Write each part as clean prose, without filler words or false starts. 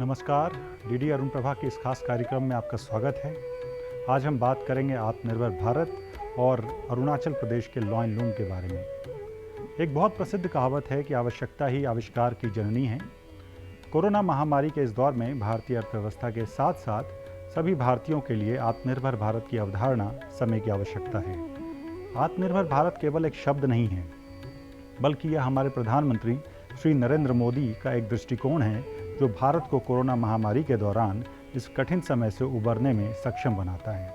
नमस्कार, डीडी अरुण प्रभा के इस खास कार्यक्रम में आपका स्वागत है। आज हम बात करेंगे आत्मनिर्भर भारत और अरुणाचल प्रदेश के लॉइन लूम के बारे में। एक बहुत प्रसिद्ध कहावत है कि आवश्यकता ही आविष्कार की जननी है। कोरोना महामारी के इस दौर में भारतीय अर्थव्यवस्था के साथ साथ सभी भारतीयों के लिए आत्मनिर्भर भारत की अवधारणा समय की आवश्यकता है। आत्मनिर्भर भारत केवल एक शब्द नहीं है, बल्कि यह हमारे प्रधानमंत्री श्री नरेंद्र मोदी का एक दृष्टिकोण है जो भारत को कोरोना महामारी के दौरान इस कठिन समय से उबरने में सक्षम बनाता है।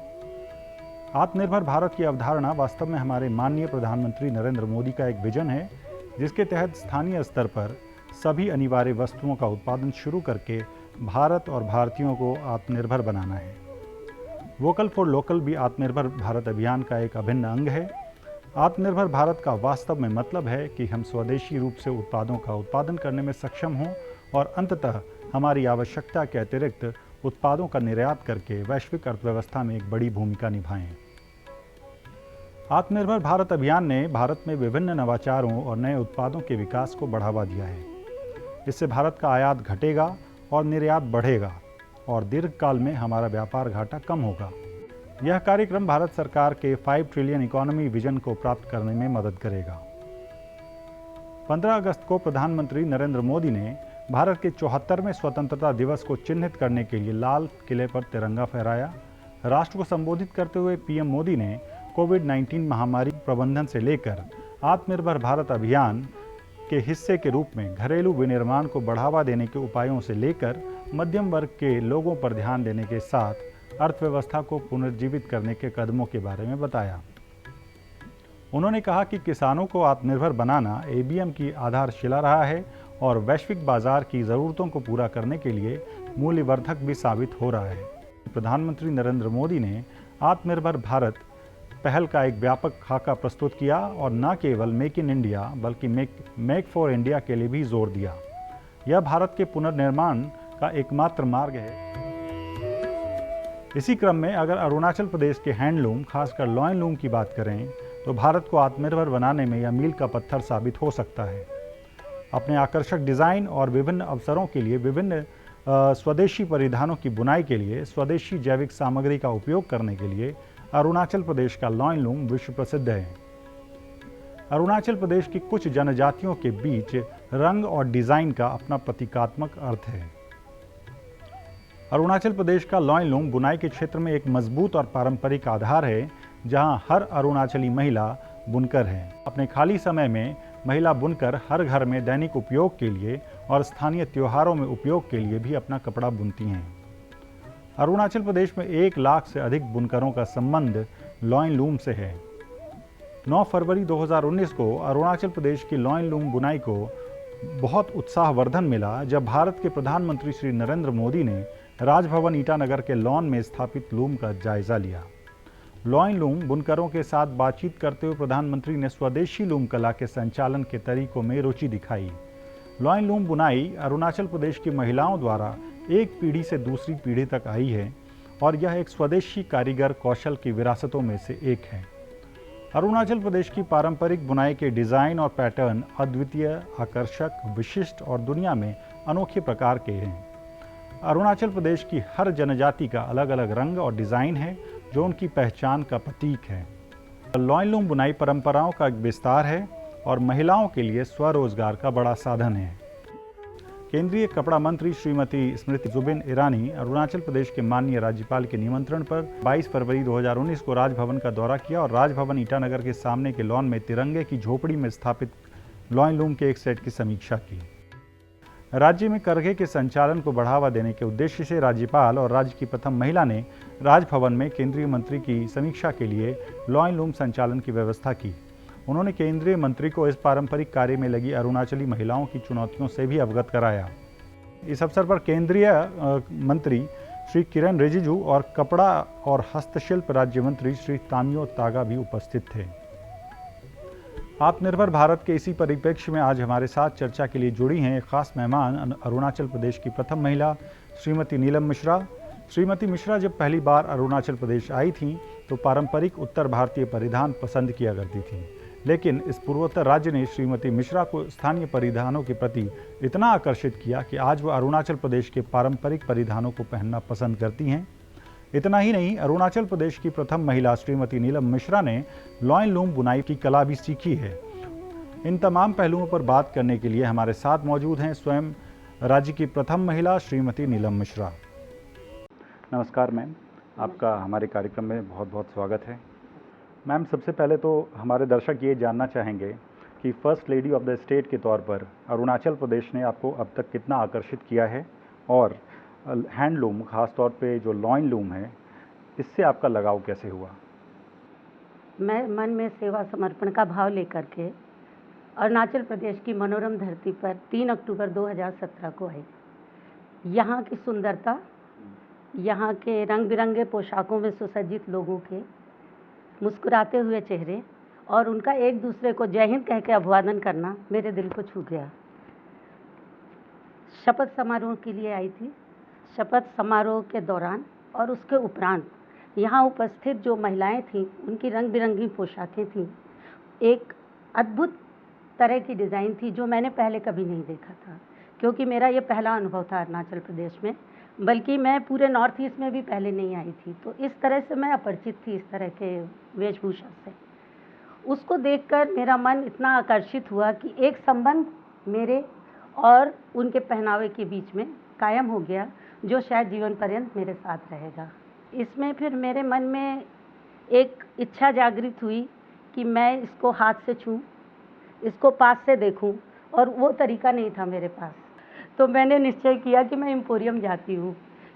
आत्मनिर्भर भारत की अवधारणा वास्तव में हमारे माननीय प्रधानमंत्री नरेंद्र मोदी का एक विजन है, जिसके तहत स्थानीय स्तर पर सभी अनिवार्य वस्तुओं का उत्पादन शुरू करके भारत और भारतीयों को आत्मनिर्भर बनाना है। वोकल फॉर लोकल भी आत्मनिर्भर भारत अभियान का एक अभिन्न अंग है। आत्मनिर्भर भारत का वास्तव में मतलब है कि हम स्वदेशी रूप से उत्पादों का उत्पादन करने में सक्षम हों और अंततः हमारी आवश्यकता के अतिरिक्त उत्पादों का निर्यात करके वैश्विक अर्थव्यवस्था में एक बड़ी भूमिका निभाएं। आत्मनिर्भर भारत अभियान ने भारत में विभिन्न नवाचारों और नए उत्पादों के विकास को बढ़ावा दिया है। इससे भारत का आयात घटेगा और निर्यात बढ़ेगा और दीर्घकाल में हमारा व्यापार घाटा कम होगा। यह कार्यक्रम भारत सरकार के 5 ट्रिलियन इकोनॉमी विजन को प्राप्त करने में मदद करेगा। 15 अगस्त को प्रधानमंत्री नरेंद्र मोदी ने भारत के 74वें स्वतंत्रता दिवस को चिन्हित करने के लिए लाल किले पर तिरंगा फहराया। राष्ट्र को संबोधित करते हुए पीएम मोदी ने कोविड-19 महामारी प्रबंधन से लेकर आत्मनिर्भर भारत अभियान के हिस्से के रूप में घरेलू विनिर्माण को बढ़ावा देने के उपायों से लेकर मध्यम वर्ग के लोगों पर ध्यान देने के साथ अर्थव्यवस्था को पुनर्जीवित करने के कदमों के बारे में बताया। उन्होंने कहा कि किसानों को आत्मनिर्भर बनाना एबीएम की आधारशिला रहा है और वैश्विक बाजार की ज़रूरतों को पूरा करने के लिए मूल्यवर्धक भी साबित हो रहा है। प्रधानमंत्री नरेंद्र मोदी ने आत्मनिर्भर भारत पहल का एक व्यापक खाका प्रस्तुत किया और न केवल मेक इन इंडिया बल्कि मेक फॉर इंडिया के लिए भी जोर दिया। यह भारत के पुनर्निर्माण का एकमात्र मार्ग है। इसी क्रम में अगर अरुणाचल प्रदेश के हैंडलूम, खासकर लॉइन लूम की बात करें तो भारत को आत्मनिर्भर बनाने में यह मील का पत्थर साबित हो सकता है। अपने आकर्षक डिज़ाइन और विभिन्न अवसरों के लिए विभिन्न स्वदेशी परिधानों की बुनाई के लिए स्वदेशी जैविक सामग्री का उपयोग करने के लिए अरुणाचल प्रदेश का लॉइन लूम विश्व प्रसिद्ध है। अरुणाचल प्रदेश की कुछ जनजातियों के बीच रंग और डिज़ाइन का अपना प्रतीकात्मक अर्थ है। अरुणाचल प्रदेश का लॉइन लूम बुनाई के क्षेत्र में एक मजबूत और पारंपरिक आधार है, जहां हर अरुणाचली महिला बुनकर है। अपने खाली समय में महिला बुनकर हर घर में दैनिक उपयोग के लिए और स्थानीय त्योहारों में उपयोग के लिए भी अपना कपड़ा बुनती हैं। अरुणाचल प्रदेश में 1 लाख से अधिक बुनकरों का संबंध लॉइन लूम से है। 9 फरवरी 2019 को अरुणाचल प्रदेश की लॉइन लूम बुनाई को बहुत उत्साहवर्धन मिला, जब भारत के प्रधानमंत्री श्री नरेंद्र मोदी ने राजभवन ईटानगर के लॉन में स्थापित लूम का जायजा लिया। लॉइन लूम बुनकरों के साथ बातचीत करते हुए प्रधानमंत्री ने स्वदेशी लूम कला के संचालन के तरीकों में रुचि दिखाई। लॉइन लूम बुनाई अरुणाचल प्रदेश की महिलाओं द्वारा एक पीढ़ी से दूसरी पीढ़ी तक आई है और यह एक स्वदेशी कारीगर कौशल की विरासतों में से एक है। अरुणाचल प्रदेश की पारंपरिक बुनाई के डिज़ाइन और पैटर्न अद्वितीय, आकर्षक, विशिष्ट और दुनिया में अनोखे प्रकार के हैं। अरुणाचल प्रदेश की हर जनजाति का अलग अलग रंग और डिज़ाइन है जो उनकी पहचान का प्रतीक है। लॉइन लूम बुनाई परंपराओं का एक विस्तार है और महिलाओं के लिए स्वरोजगार का बड़ा साधन है। केंद्रीय कपड़ा मंत्री श्रीमती स्मृति जुबिन ईरानी अरुणाचल प्रदेश के माननीय राज्यपाल के निमंत्रण पर 22 फरवरी 2019 को राजभवन का दौरा किया और राजभवन ईटानगर के सामने के लॉन में तिरंगे की झोपड़ी में स्थापित लॉइन लूम के एक सेट की समीक्षा की। राज्य में करघे के संचालन को बढ़ावा देने के उद्देश्य से राज्यपाल और राज्य की प्रथम महिला ने राजभवन में केंद्रीय मंत्री की समीक्षा के लिए लॉइन लूम संचालन की व्यवस्था की। उन्होंने केंद्रीय मंत्री को इस पारंपरिक कार्य में लगी अरुणाचली महिलाओं की चुनौतियों से भी अवगत कराया। इस अवसर पर केंद्रीय मंत्री श्री किरण रिजिजू और कपड़ा और हस्तशिल्प राज्य मंत्री श्री तामियो तागा भी उपस्थित थे। आत्मनिर्भर भारत के इसी परिप्रेक्ष्य में आज हमारे साथ चर्चा के लिए जुड़ी हैं एक खास मेहमान अरुणाचल प्रदेश की प्रथम महिला श्रीमती नीलम मिश्रा। श्रीमती मिश्रा जब पहली बार अरुणाचल प्रदेश आई थीं तो पारंपरिक उत्तर भारतीय परिधान पसंद किया करती थीं, लेकिन इस पूर्वोत्तर राज्य ने श्रीमती मिश्रा को स्थानीय परिधानों के प्रति इतना आकर्षित किया कि आज वह अरुणाचल प्रदेश के पारंपरिक परिधानों को पहनना पसंद करती हैं। इतना ही नहीं, अरुणाचल प्रदेश की प्रथम महिला श्रीमती नीलम मिश्रा ने लॉइन लूम बुनाई की कला भी सीखी है। इन तमाम पहलुओं पर बात करने के लिए हमारे साथ मौजूद हैं स्वयं राज्य की प्रथम महिला श्रीमती नीलम मिश्रा। नमस्कार मैम, आपका हमारे कार्यक्रम में बहुत बहुत स्वागत है। मैम, सबसे पहले तो हमारे दर्शक ये जानना चाहेंगे कि first lady of the state के तौर पर अरुणाचल प्रदेश ने आपको अब तक कितना आकर्षित किया है और हैंडलूम, ख़ास तौर पे जो लॉइन लूम है, इससे आपका लगाव कैसे हुआ? मैं मन में सेवा समर्पण का भाव लेकर के अरुणाचल प्रदेश की मनोरम धरती पर 3 अक्टूबर 2017 को आई। यहाँ की सुंदरता, यहाँ के रंग बिरंगे पोशाकों में सुसज्जित लोगों के मुस्कुराते हुए चेहरे और उनका एक दूसरे को जय हिंद कह के अभिवादन करना मेरे दिल को छू गया। शपथ समारोह के लिए आई थी। शपथ समारोह के दौरान और उसके उपरांत यहाँ उपस्थित जो महिलाएं थीं, उनकी रंग बिरंगी पोशाकें थीं। एक अद्भुत तरह की डिज़ाइन थी जो मैंने पहले कभी नहीं देखा था, क्योंकि मेरा ये पहला अनुभव था अरुणाचल प्रदेश में, बल्कि मैं पूरे नॉर्थ ईस्ट में भी पहले नहीं आई थी। तो इस तरह से मैं अपरिचित थी इस तरह के वेशभूषा से। उसको देखकर मेरा मन इतना आकर्षित हुआ कि एक संबंध मेरे और उनके पहनावे के बीच में कायम हो गया, जो शायद जीवन पर्यंत मेरे साथ रहेगा। इसमें फिर मेरे मन में एक इच्छा जागृत हुई कि मैं इसको हाथ से छूं, इसको पास से देखूं, और वो तरीका नहीं था मेरे पास। तो मैंने निश्चय किया कि मैं एम्पोरियम जाती हूँ,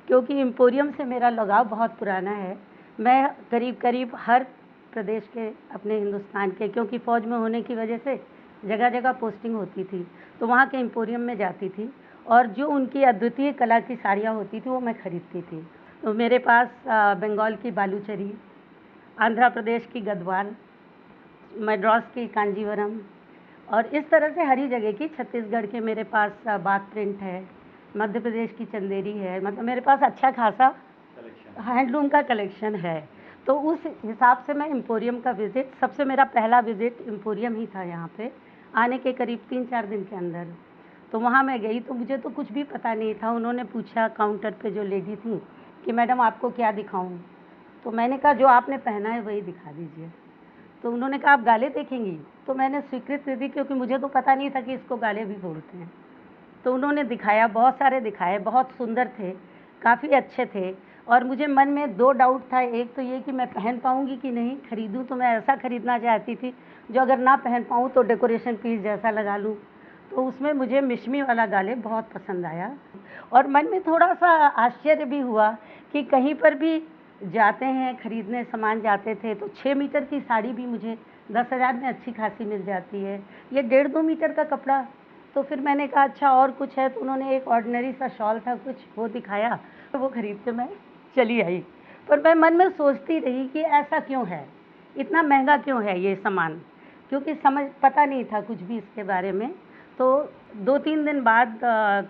क्योंकि एम्पोरियम से मेरा लगाव बहुत पुराना है। मैं करीब करीब हर प्रदेश के, अपने हिंदुस्तान के, क्योंकि फ़ौज में होने की वजह से जगह जगह पोस्टिंग होती थी, तो वहाँ के एम्पोरियम में जाती थी और जो उनकी अद्वितीय कला की साड़ियाँ होती थी वो मैं खरीदती थी। तो मेरे पास बंगाल की बालूचरी, आंध्र प्रदेश की गद्वाल, मद्रास की कांजीवरम और इस तरह से हरी जगह की, छत्तीसगढ़ के मेरे पास बात प्रिंट है, मध्य प्रदेश की चंदेरी है। मतलब मेरे पास अच्छा खासा हैंडलूम का कलेक्शन है। तो उस हिसाब से मैं एम्पोरियम का विज़िट, सबसे मेरा पहला विज़िट एम्पोरियम ही था यहाँ पे, आने के करीब 3-4 दिन के अंदर। तो वहाँ मैं गई तो मुझे तो कुछ भी पता नहीं था। उन्होंने पूछा काउंटर पे जो लेडी थी कि मैडम आपको क्या दिखाऊं? तो मैंने कहा जो आपने पहना है वही दिखा दीजिए। तो उन्होंने कहा आप गाले देखेंगी? तो मैंने स्वीकृति दी, क्योंकि मुझे तो पता नहीं था कि इसको गाले भी बोलते हैं। तो उन्होंने दिखाया, बहुत सारे दिखाए, बहुत सुंदर थे, काफ़ी अच्छे थे। और मुझे मन में 2 डाउट था। एक तो ये कि मैं पहन पाऊँगी कि नहीं, खरीदूँ तो मैं ऐसा खरीदना चाहती थी जो अगर ना पहन पाऊँ तो डेकोरेशन पीस जैसा लगा लूँ। तो उसमें मुझे मिशमी वाला गाले बहुत पसंद आया। और मन में थोड़ा-सा आश्चर्य भी हुआ कि कहीं पर भी जाते हैं खरीदने, सामान जाते थे तो 6 मीटर की साड़ी भी मुझे 10,000 में अच्छी खासी मिल जाती है। ये 1.5-2 मीटर का कपड़ा। तो फिर मैंने कहा अच्छा और कुछ है? तो उन्होंने एक ऑर्डिनरी सा शॉल था कुछ, वो दिखाया, तो वो खरीद के मैं चली आई। पर मैं मन में सोचती रही कि ऐसा क्यों है, इतना महंगा क्यों है ये सामान, क्योंकि पता नहीं था कुछ भी इसके बारे में। तो 2-3 दिन बाद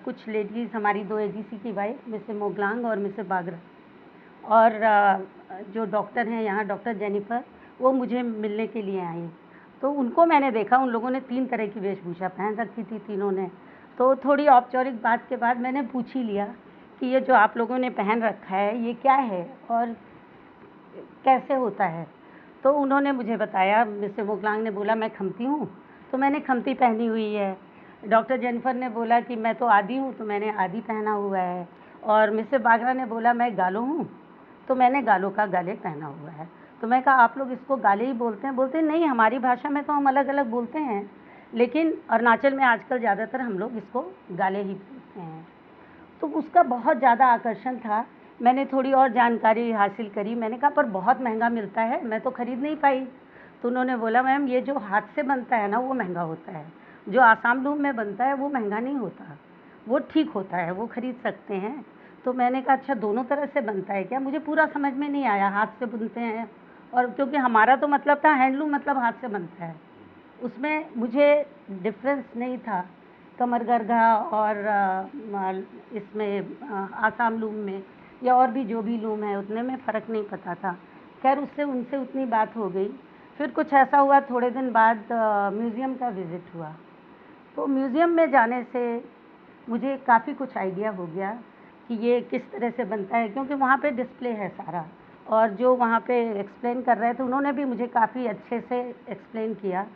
कुछ लेडीज़, हमारी 2 एडीसी की वाइफ, मिसेस मोगलांग और मिसेस बागरा, और जो डॉक्टर हैं यहाँ, डॉक्टर जेनिफर, वो मुझे मिलने के लिए आई। तो उनको मैंने देखा, उन लोगों ने 3 तरह की वेशभूषा पहन रखी थी तीनों ने। तो थोड़ी औपचारिक बात के बाद मैंने पूछ ही लिया कि ये जो आप लोगों ने पहन रखा है ये क्या है और कैसे होता है? तो उन्होंने मुझे बताया, मिसेस मोगलांग ने बोला मैं खमती हूँ, तो मैंने खमती पहनी हुई है। डॉक्टर जेनिफर ने बोला कि मैं तो आदी हूँ, तो मैंने आदी पहना हुआ है। और मिसेस बागरा ने बोला मैं गालो हूँ, तो मैंने गालों का गाले पहना हुआ है। तो मैं कहा आप लोग इसको गाले ही बोलते हैं? बोलते नहीं, हमारी भाषा में तो हम अलग अलग बोलते हैं, लेकिन अरुणाचल में आजकल ज़्यादातर हम लोग इसको गाले ही बोलते हैं। तो उसका बहुत ज़्यादा आकर्षण था। मैंने थोड़ी और जानकारी हासिल करी। मैंने कहा पर बहुत महंगा मिलता है, मैं तो खरीद नहीं पाई। तो उन्होंने बोला मैम ये जो हाथ से बनता है ना वो महंगा होता है, जो आसाम लूम में बनता है वो महंगा नहीं होता, वो ठीक होता है, वो खरीद सकते हैं। तो मैंने कहा अच्छा दोनों तरह से बनता है क्या? मुझे पूरा समझ में नहीं आया, हाथ से बुनते हैं, और क्योंकि हमारा तो मतलब था हैंडलूम मतलब हाथ से बनता है, उसमें मुझे डिफरेंस नहीं था कमरगरघा और इसमें आसाम लूम में या और भी जो भी लूम है उतने में फ़र्क नहीं पता था। खैर उससे उनसे उतनी बात हो गई। फिर कुछ ऐसा हुआ, थोड़े दिन बाद म्यूज़ियम का विज़िट हुआ। तो म्यूज़ियम में जाने से मुझे काफ़ी कुछ आइडिया हो गया कि ये किस तरह से बनता है, क्योंकि वहाँ पे डिस्प्ले है सारा, और जो वहाँ पे एक्सप्लेन कर रहे थे उन्होंने भी मुझे काफ़ी अच्छे से एक्सप्लेन किया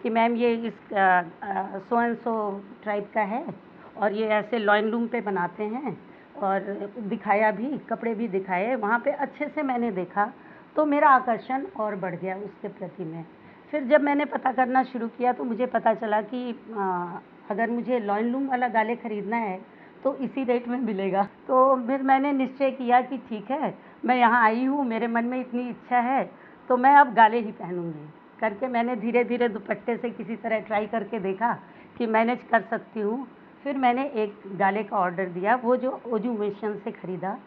कि मैम ये इस सो एंड सो ट्राइब का है, और ये ऐसे लॉइन लूम पे बनाते हैं, और दिखाया भी, कपड़े भी दिखाए वहाँ पे, अच्छे से मैंने देखा। तो मेरा आकर्षण और बढ़ गया उसके प्रति में। फिर जब मैंने पता करना शुरू किया तो मुझे पता चला कि अगर मुझे लॉइन लूम वाला गाले ख़रीदना है तो इसी रेट में मिलेगा। तो फिर मैंने निश्चय किया कि ठीक है, मैं यहाँ आई हूँ, मेरे मन में इतनी इच्छा है तो मैं अब गाले ही पहनूँगी करके मैंने धीरे धीरे दुपट्टे से किसी तरह ट्राई करके देखा कि मैनेज कर सकती हूँ। फिर मैंने एक गाले का ऑर्डर दिया, वो जो ओजू मिशन से ख़रीदा,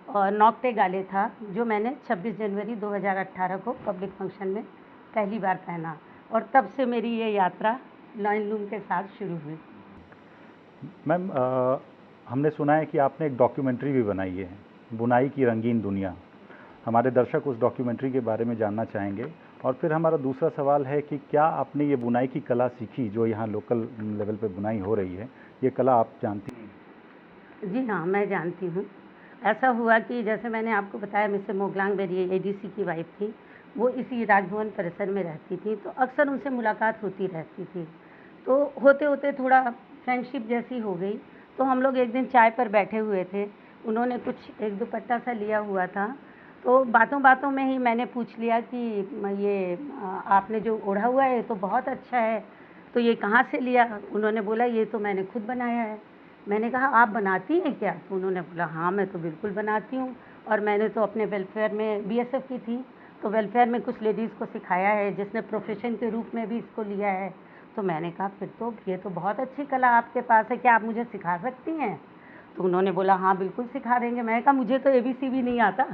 और नौकटे गाले था, जो मैंने 26 जनवरी 2018 को पब्लिक फंक्शन में पहली बार पहना, और तब से मेरी ये यात्रा लॉइन लूम के साथ शुरू हुई। मैम, हमने सुना है कि आपने एक डॉक्यूमेंट्री भी बनाई है, बुनाई की रंगीन दुनिया। हमारे दर्शक उस डॉक्यूमेंट्री के बारे में जानना चाहेंगे। और फिर हमारा दूसरा सवाल है कि क्या आपने ये बुनाई की कला सीखी, जो यहाँ लोकल लेवल पे बुनाई हो रही है, ये कला आप जानती हैं? जी हाँ, मैं जानती हूँ। ऐसा हुआ कि जैसे मैंने आपको बताया, मिसेस मोगलांग बेरी एडीसी की वाइफ थी, वो इसी राजभवन परिसर में रहती थी, तो अक्सर उनसे मुलाकात होती रहती थी। तो होते-होते थोड़ा फ्रेंडशिप जैसी हो गई, तो हम लोग एक दिन चाय पर बैठे हुए थे, उन्होंने कुछ एक दुपट्टा सा लिया हुआ था, तो बातों-बातों में ही मैंने पूछ लिया कि ये आपने जो ओढ़ा हुआ है ये तो बहुत अच्छा है, तो ये कहाँ से लिया? उन्होंने बोला ये तो मैंने खुद बनाया है। मैंने कहा आप बनाती हैं क्या? तो उन्होंने बोला हाँ, मैं तो बिल्कुल बनाती हूँ, और मैंने तो अपने वेलफेयर में बीएसएफ की थी, तो वेलफेयर में कुछ लेडीज़ को सिखाया है, जिसने प्रोफेशन के रूप में भी इसको लिया है। तो मैंने कहा फिर तो ये तो बहुत अच्छी कला आपके पास है, क्या आप मुझे सिखा सकती हैं? तो उन्होंने बोला हाँ, बिल्कुल सिखा देंगे। मैंने कहा मुझे तो एबीसी भी नहीं आता,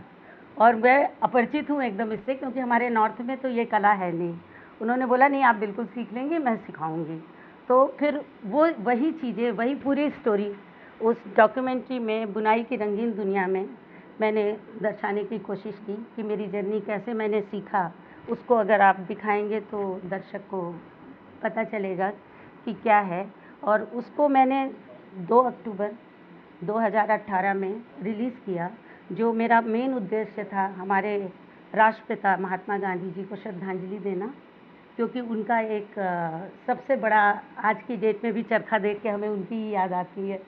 और मैं अपरिचित हूँ एकदम इससे, क्योंकि हमारे नॉर्थ में तो ये कला है नहीं। उन्होंने बोला नहीं, आप बिल्कुल सीख लेंगी, मैं सिखाऊँगी। तो फिर वो वही चीज़ें, वही पूरी स्टोरी उस डॉक्यूमेंट्री में, बुनाई की रंगीन दुनिया में, मैंने दर्शाने की कोशिश की कि मेरी जर्नी कैसे मैंने सीखा। उसको अगर आप दिखाएँगे तो दर्शक को पता चलेगा कि क्या है। और उसको मैंने 2 अक्टूबर 2018 में रिलीज़ किया। जो मेरा मेन उद्देश्य था, हमारे राष्ट्रपिता महात्मा गांधी जी को श्रद्धांजलि देना, क्योंकि उनका एक सबसे बड़ा, आज की डेट में भी चरखा देख के हमें उनकी ही याद आती है,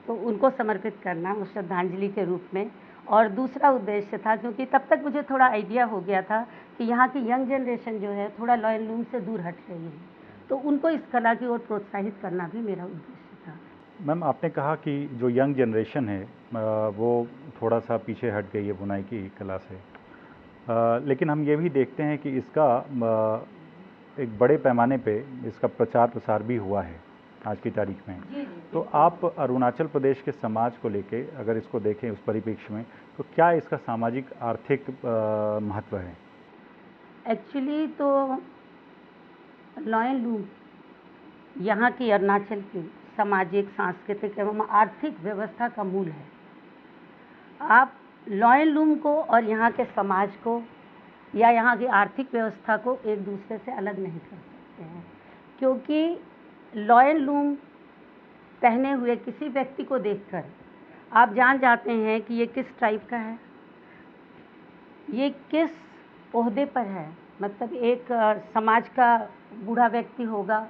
तो उनको समर्पित करना उस श्रद्धांजलि के रूप में। और दूसरा उद्देश्य था, क्योंकि तब तक मुझे थोड़ा आइडिया हो गया था कि यहाँ की यंग जनरेशन जो है थोड़ा लॉयल लूम से दूर हट रही है, तो उनको इस कला की ओर प्रोत्साहित करना भी मेरा उद्देश्य था। मैम, आपने कहा कि जो यंग जनरेशन है वो थोड़ा सा पीछे हट गई है बुनाई की कला से, लेकिन हम ये भी देखते हैं कि इसका एक बड़े पैमाने पे इसका प्रचार प्रसार भी हुआ है आज की तारीख में। जी, तो आप अरुणाचल प्रदेश के समाज को लेके अगर इसको देखें उस परिप्रेक्ष्य में, तो क्या इसका सामाजिक आर्थिक महत्व है? एक्चुअली तो लॉयल लूम यहाँ की, अरुणाचल की सामाजिक, सांस्कृतिक एवं आर्थिक व्यवस्था का मूल है। आप लॉयल लूम को और यहाँ के समाज को या यहाँ की आर्थिक व्यवस्था को एक दूसरे से अलग नहीं कर सकते हैं, क्योंकि लॉयल लूम पहने हुए किसी व्यक्ति को देखकर आप जान जाते हैं कि ये किस टाइप का है, ये किस ओहदे पर है। मतलब एक समाज का बूढ़ा व्यक्ति होगा,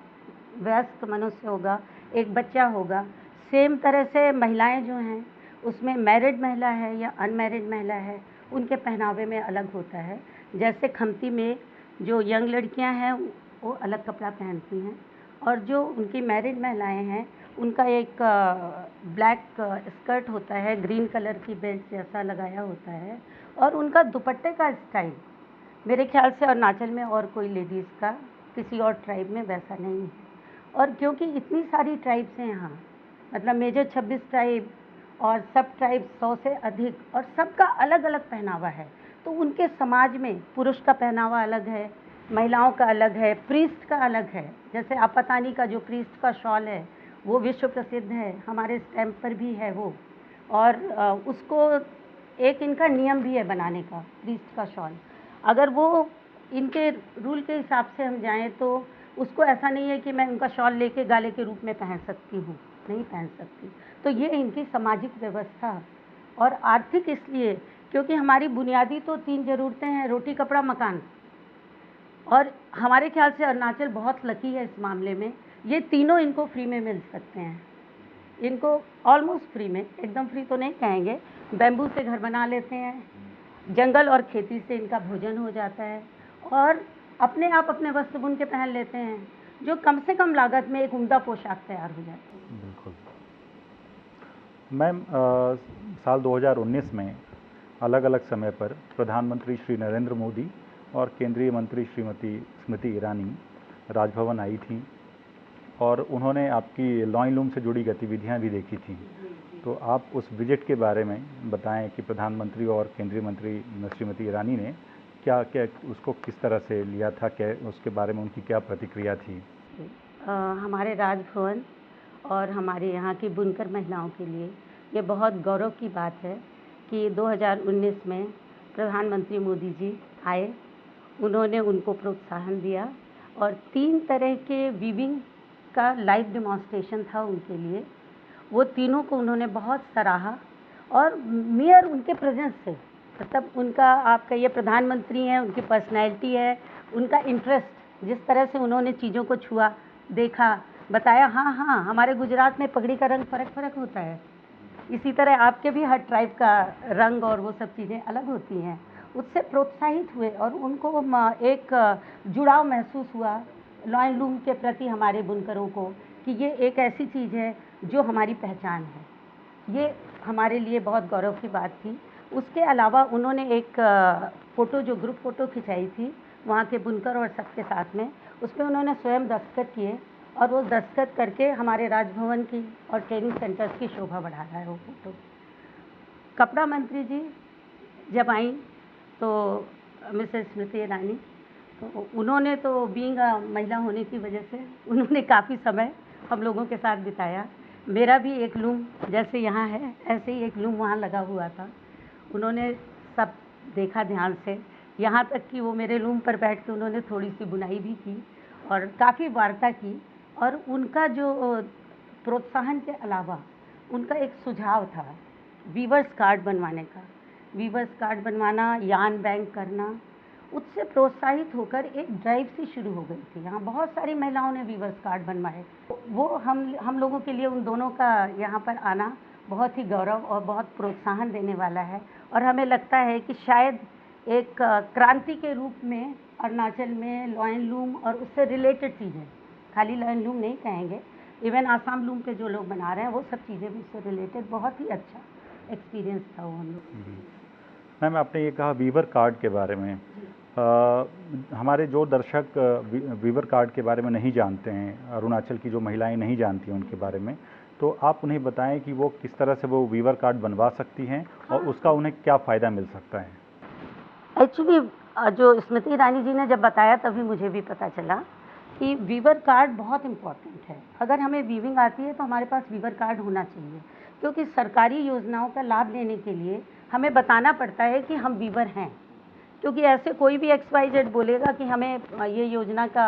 वयस्क मनुष्य होगा, एक बच्चा होगा। सेम तरह से महिलाएं जो हैं, उसमें मैरिड महिला है या अनमैरिड महिला है, उनके पहनावे में अलग होता है। जैसे खमती में जो यंग लड़कियां हैं वो अलग कपड़ा पहनती हैं, और जो उनकी मैरिड महिलाएं हैं उनका एक ब्लैक स्कर्ट होता है, ग्रीन कलर की बेल्ट जैसा लगाया होता है, और उनका दुपट्टे का स्टाइल मेरे ख्याल से अरुणाचल में और कोई लेडीज़ का किसी और ट्राइब में वैसा नहीं है। और क्योंकि इतनी सारी ट्राइब्स हैं यहाँ, मतलब मेजर 26 ट्राइब और सब ट्राइब 100 से अधिक, और सबका अलग अलग पहनावा है। तो उनके समाज में पुरुष का पहनावा अलग है, महिलाओं का अलग है, प्रीस्ट का अलग है। जैसे आपातानी का जो प्रीस्ट का शॉल है वो विश्व प्रसिद्ध है, हमारे स्टैम्प पर भी है वो। और उसको एक इनका नियम भी है बनाने का, प्रीस्ट का शॉल। अगर वो इनके रूल के हिसाब से हम जाएं तो उसको ऐसा नहीं है कि मैं उनका शॉल लेके गाले के रूप में पहन सकती हूँ, नहीं पहन सकती। तो ये इनकी सामाजिक व्यवस्था और आर्थिक इसलिए क्योंकि हमारी बुनियादी तो 3 ज़रूरतें हैं, रोटी, कपड़ा, मकान। और हमारे ख्याल से अरुणाचल बहुत लकी है इस मामले में, ये तीनों इनको फ्री में मिल सकते हैं। इनको ऑलमोस्ट फ्री में, एकदम फ्री तो नहीं कहेंगे, बैम्बू से घर बना लेते हैं, जंगल और खेती से इनका भोजन हो जाता है और अपने आप अपने वस्त्र बुन के पहन लेते हैं, जो कम से कम लागत में एक उम्दा पोशाक तैयार हो जाती है। बिल्कुल मैम, साल 2019 में अलग अलग समय पर प्रधानमंत्री श्री नरेंद्र मोदी और केंद्रीय मंत्री श्रीमती स्मृति ईरानी राजभवन आई थी और उन्होंने आपकी लॉइन लूम से जुड़ी गतिविधियां भी देखी थी। तो आप उस विजिट के बारे में बताएं कि प्रधानमंत्री और केंद्रीय मंत्री श्रीमती ईरानी ने क्या क्या उसको किस तरह से लिया था, क्या उसके बारे में उनकी क्या प्रतिक्रिया थी? हमारे राजभवन और हमारे यहाँ की बुनकर महिलाओं के लिए ये बहुत गौरव की बात है कि 2019 में प्रधानमंत्री मोदी जी आए, उन्होंने उनको प्रोत्साहन दिया और 3 तरह के वीविंग का लाइव डेमोन्स्ट्रेशन था उनके लिए। वो तीनों को उन्होंने बहुत सराहा और मेयर उनके प्रेजेंस से, मतलब उनका, आप कहिए प्रधानमंत्री हैं, उनकी पर्सनैलिटी है, उनका इंटरेस्ट, जिस तरह से उन्होंने चीज़ों को छुआ, देखा, बताया, हाँ हाँ हमारे गुजरात में पगड़ी का रंग फ़र्क होता है, इसी तरह आपके भी हर ट्राइब का रंग और वो सब चीज़ें अलग होती हैं। उससे प्रोत्साहित हुए और उनको एक जुड़ाव महसूस हुआ लॉइन लूम के प्रति हमारे बुनकरों को कि ये एक ऐसी चीज़ है जो हमारी पहचान है। ये हमारे लिए बहुत गौरव की बात थी। उसके अलावा उन्होंने एक फ़ोटो, जो ग्रुप फ़ोटो खिंचाई थी वहाँ के बुनकर और सबके साथ में, उसमें उन्होंने स्वयं दस्तखत किए और वो दस्तखत करके हमारे राजभवन की और ट्रेनिंग सेंटर्स की शोभा बढ़ा रहा है वो फ़ोटो। कपड़ा मंत्री जी जब आई तो मिसेस स्मृति ईरानी, तो उन्होंने तो बीइंग महिला होने की वजह से उन्होंने काफ़ी समय हम लोगों के साथ बिताया। मेरा भी एक लूम जैसे यहाँ है ऐसे ही एक लूम वहाँ लगा हुआ था। उन्होंने सब देखा ध्यान से, यहाँ तक कि वो मेरे लूम पर बैठ के उन्होंने थोड़ी सी बुनाई भी की और काफ़ी वार्ता की। और उनका जो प्रोत्साहन के अलावा उनका एक सुझाव था वीवर्स कार्ड बनवाने का। वीवर्स कार्ड बनवाना, यान बैंक करना, उससे प्रोत्साहित होकर एक ड्राइव सी शुरू हो गई थी। यहाँ बहुत सारी महिलाओं ने वीवर्स कार्ड बनवाए। वो हम लोगों के लिए उन दोनों का यहाँ पर आना बहुत ही गौरव और बहुत प्रोत्साहन देने वाला है और हमें लगता है कि शायद एक क्रांति के रूप में अरुणाचल में लॉइन लूम और उससे रिलेटेड चीज़ें, खाली लॉइन लूम नहीं कहेंगे, इवन आसाम लूम पे जो लोग बना रहे हैं वो सब चीज़ें भी उससे रिलेटेड, बहुत ही अच्छा एक्सपीरियंस था वो हम लोग। मैम, आपने ये कहा वीवर कार्ड के बारे में, हमारे जो दर्शक वीवर कार्ड के बारे में नहीं जानते हैं, अरुणाचल की जो महिलाएं नहीं जानती हैं उनके बारे में, तो आप उन्हें बताएं कि वो किस तरह से वो वीवर कार्ड बनवा सकती हैं और उसका उन्हें क्या फ़ायदा मिल सकता है? एक्चुअली जो स्मृति ईरानी जी ने जब बताया तभी मुझे भी पता चला कि वीवर कार्ड बहुत इम्पोर्टेंट है। अगर हमें वीविंग आती है तो हमारे पास वीवर कार्ड होना चाहिए, क्योंकि सरकारी योजनाओं का लाभ लेने के लिए हमें बताना पड़ता है कि हम वीवर हैं। क्योंकि ऐसे कोई भी XYZ बोलेगा कि हमें ये योजना का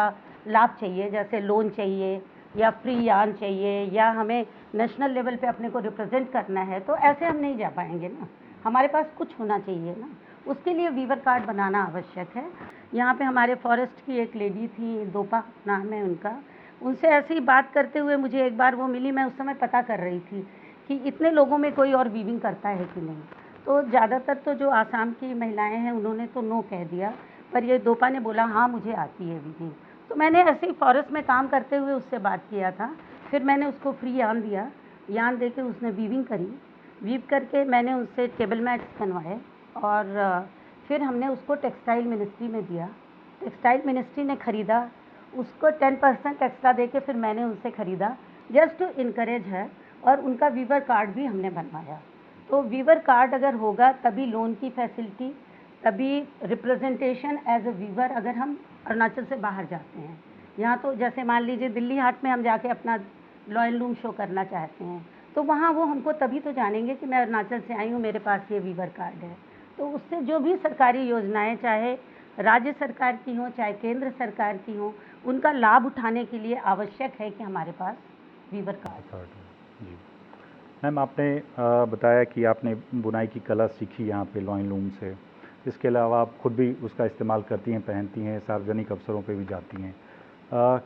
लाभ चाहिए, जैसे लोन चाहिए या फ्री यान चाहिए या हमें नेशनल लेवल पे अपने को रिप्रेजेंट करना है, तो ऐसे हम नहीं जा पाएंगे ना। हमारे पास कुछ होना चाहिए ना, उसके लिए वीवर कार्ड बनाना आवश्यक है। यहाँ पे हमारे फॉरेस्ट की एक लेडी थी, दोपा नाम है उनका, उनसे ऐसी ही बात करते हुए मुझे एक बार वो मिली। मैं उस समय पता कर रही थी कि इतने लोगों में कोई और वीविंग करता है कि नहीं। तो ज़्यादातर तो जो आसाम की महिलाएं हैं उन्होंने तो नो कह दिया, पर ये दोपा ने बोला हाँ मुझे आती है वीविंग। तो मैंने ऐसे ही फॉरेस्ट में काम करते हुए उससे बात किया था। फिर मैंने उसको फ्री यान दिया, यान दे के उसने वीविंग करी। वीव करके मैंने उससे टेबल मैट्स बनवाए और फिर हमने उसको टेक्सटाइल मिनिस्ट्री में दिया। टेक्सटाइल मिनिस्ट्री ने ख़रीदा, उसको 10% एक्स्ट्रा दे के फिर मैंने उनसे ख़रीदा, जस्ट टू इनकरेज है। और उनका वीवर कार्ड भी हमने बनवाया। तो वीवर कार्ड अगर होगा तभी लोन की फैसिलिटी, तभी रिप्रेजेंटेशन एज अ वीवर अगर हम अरुणाचल से बाहर जाते हैं। यहाँ तो जैसे मान लीजिए दिल्ली हाट में हम जाके अपना लॉइन लूम शो करना चाहते हैं, तो वहाँ वो हमको तभी तो जानेंगे कि मैं अरुणाचल से आई हूँ, मेरे पास ये वीवर कार्ड है। तो उससे जो भी सरकारी योजनाएं, चाहे राज्य सरकार की हों चाहे केंद्र सरकार की हों, उनका लाभ उठाने के लिए आवश्यक है कि हमारे पास वीवर कार्ड हो। जी मैम, आपने बताया कि आपने बुनाई की कला सीखी यहाँ पे लॉइन लूम से। इसके अलावा आप खुद भी उसका इस्तेमाल करती हैं, पहनती हैं, सार्वजनिक अवसरों पे भी जाती हैं।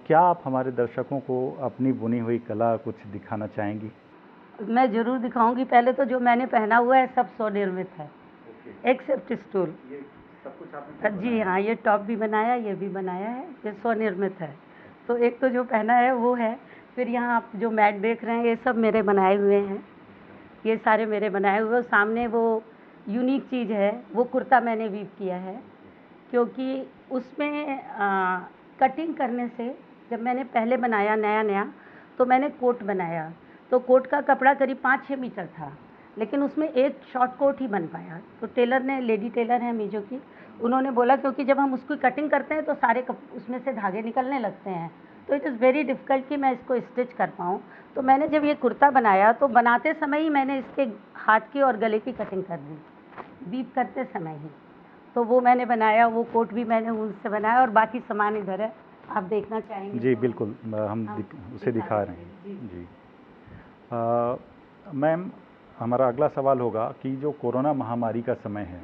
क्या आप हमारे दर्शकों को अपनी बुनी हुई कला कुछ दिखाना चाहेंगी? मैं ज़रूर दिखाऊंगी। पहले तो जो मैंने पहना हुआ है सब स्वनिर्मित है, एक्सेप्ट स्टोल। ये सब कुछ आपने जी हाँ, ये टॉप भी बनाया, ये भी बनाया है, ये स्वनिर्मित है। तो एक तो जो पहना है वो है, फिर यहाँ आप जो मैट देख रहे हैं ये सब मेरे बनाए हुए हैं, ये सारे मेरे बनाए हुए। सामने वो यूनिक चीज़ है, वो कुर्ता मैंने वीव किया है, क्योंकि उसमें कटिंग करने से जब मैंने पहले बनाया नया तो मैंने कोट बनाया, तो कोट का कपड़ा करीब 5-6 मीटर था, लेकिन उसमें एक शॉर्ट कोट ही बन पाया। तो टेलर ने, लेडी टेलर है मीजो की, उन्होंने बोला क्योंकि जब हम उसकी कटिंग करते हैं तो सारे उसमें से धागे निकलने लगते हैं, तो इट इज़ वेरी डिफ़िकल्ट कि मैं इसको स्टिच कर पाऊँ। तो मैंने जब ये कुर्ता बनाया तो बनाते समय ही मैंने इसके हाथ की और गले की कटिंग कर दी, वीव करते समय ही। तो वो मैंने बनाया, वो कोट भी मैंने ऊन से बनाया और बाकी सामान इधर है, आप देखना चाहेंगे? जी तो बिल्कुल, हम उसे दिखा रहे हैं। जी मैम, हमारा अगला सवाल होगा कि जो कोरोना महामारी का समय है,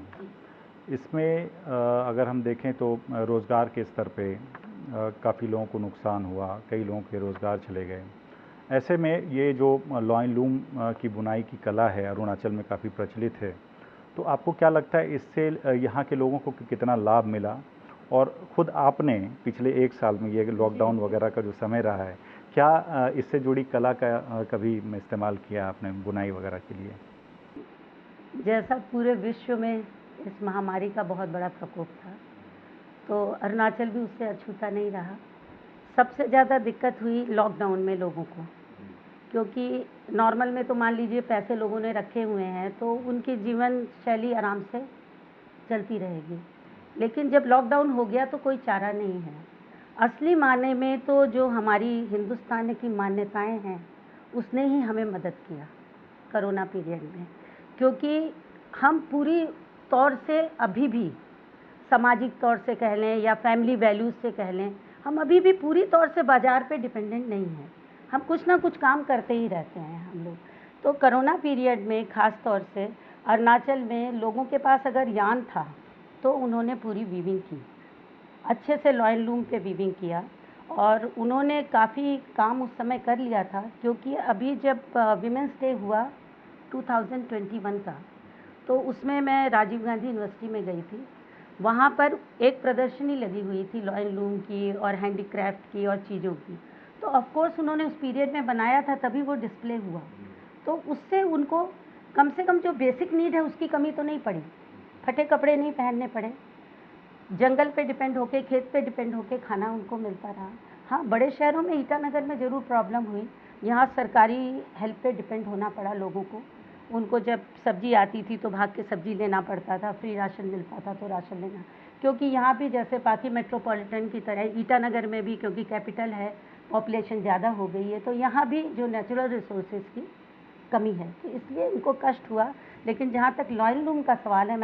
इसमें अगर हम देखें तो रोज़गार के स्तर पे काफ़ी लोगों को नुकसान हुआ, कई लोगों के रोज़गार चले गए। ऐसे में ये जो लॉइन लूम की बुनाई की कला है, अरुणाचल में काफ़ी प्रचलित है, तो आपको क्या लगता है इससे यहाँ के लोगों को कितना लाभ मिला? और ख़ुद आपने पिछले 1 साल में, ये लॉकडाउन वगैरह का जो समय रहा है, क्या इससे जुड़ी कला का कभी इस्तेमाल किया आपने बुनाई वगैरह के लिए? जैसा पूरे विश्व में इस महामारी का बहुत बड़ा प्रकोप था, तो अरुणाचल भी उससे अछूता नहीं रहा। सबसे ज़्यादा दिक्कत हुई लॉकडाउन में लोगों को, क्योंकि नॉर्मल में तो मान लीजिए पैसे लोगों ने रखे हुए हैं तो उनकी जीवन शैली आराम से चलती रहेगी, लेकिन जब लॉकडाउन हो गया तो कोई चारा नहीं है। असली मायने में तो जो हमारी हिंदुस्तान की मान्यताएं हैं उसने ही हमें मदद किया कोरोना पीरियड में, क्योंकि हम पूरी तौर से अभी भी सामाजिक तौर से कह लें या फैमिली वैल्यूज़ से कह लें, हम अभी भी पूरी तौर से बाज़ार पे डिपेंडेंट नहीं हैं। हम कुछ ना कुछ काम करते ही रहते हैं हम लोग। तो कोरोना पीरियड में ख़ास तौर से अरुणाचल में लोगों के पास अगर यान था तो उन्होंने पूरी वीविंग की, अच्छे से लॉइन लूम पे वीविंग किया और उन्होंने काफ़ी काम उस समय कर लिया था, क्योंकि अभी जब विमेंस डे हुआ 2021 का, तो उसमें मैं राजीव गांधी यूनिवर्सिटी में गई थी। वहाँ पर एक प्रदर्शनी लगी हुई थी लॉइन लूम की और हैंडीक्राफ्ट की और चीज़ों की, तो ऑफ कोर्स उन्होंने उस पीरियड में बनाया था, तभी वो डिस्प्ले हुआ। तो उससे उनको कम से कम जो बेसिक नीड है उसकी कमी तो नहीं पड़ी, फटे कपड़े नहीं पहनने पड़े, जंगल पे डिपेंड होके, खेत पे डिपेंड होके खाना उनको मिलता रहा। हाँ, बड़े शहरों में ईटानगर में ज़रूर प्रॉब्लम हुई, यहाँ सरकारी हेल्प पे डिपेंड होना पड़ा लोगों को। उनको जब सब्जी आती थी तो भाग के सब्जी लेना पड़ता था, फ्री राशन मिलता था तो राशन लेना, क्योंकि यहाँ भी जैसे बाकी मेट्रोपॉलिटन की तरह ईटानगर में भी, क्योंकि कैपिटल है, पॉपुलेशन ज़्यादा हो गई है, तो यहाँ भी जो नेचुरल रिसोर्सेज की कमी है, तो इसलिए इनको कष्ट हुआ। लेकिन जहाँ तक लॉइन लूम का सवाल है,